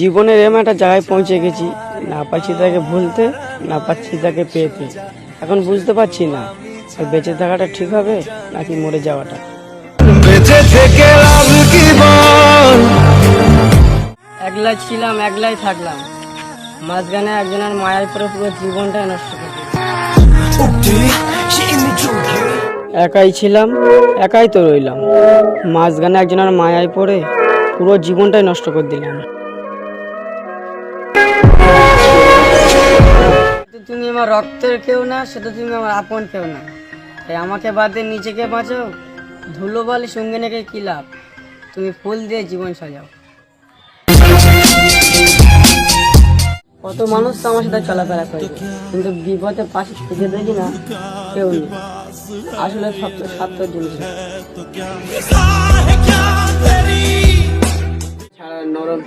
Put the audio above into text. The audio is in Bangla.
জীবনের এমন একটা জায়গায় পৌঁছে গেছি, না পাচ্ছি তাকে ভুলতে, না পাচ্ছি তাকে পেতে। এখন বুঝতে পারছি না বেঁচে থাকাটা ঠিক হবে নাকি মরে যাওয়াটা। বেঁচে থেকে লাভ কি বল? একলাই ছিলাম, একলাই থাকলাম, মাঝখানে একজনের মায়ায় পড়ে পুরো জীবনটাই নষ্ট করে দিলাম। একাই ছিলাম, একাই তো রইলাম, মাঝখানে একজনের মায়ায় পড়ে পুরো জীবনটাই নষ্ট করে দিলাম। তুমি আমার রক্তের কেউ না, সেটা তুমি আমার আপন কেউ না। তাই আমাকে বাদ দিয়ে নিজেকে বাঁচাও, ধুলো বালি সঙ্গে নেকে কি লাভ? তুমি ফুল দিয়ে জীবন সাজাও। কত মানুষ তো আমার সাথে চলাফেরা করে, কিন্তু বিপদে পাশে থেকে দেখি না কেউ নেই। আসলে সবচেয়ে স্বার্থের জিনিস ছাড়া নরম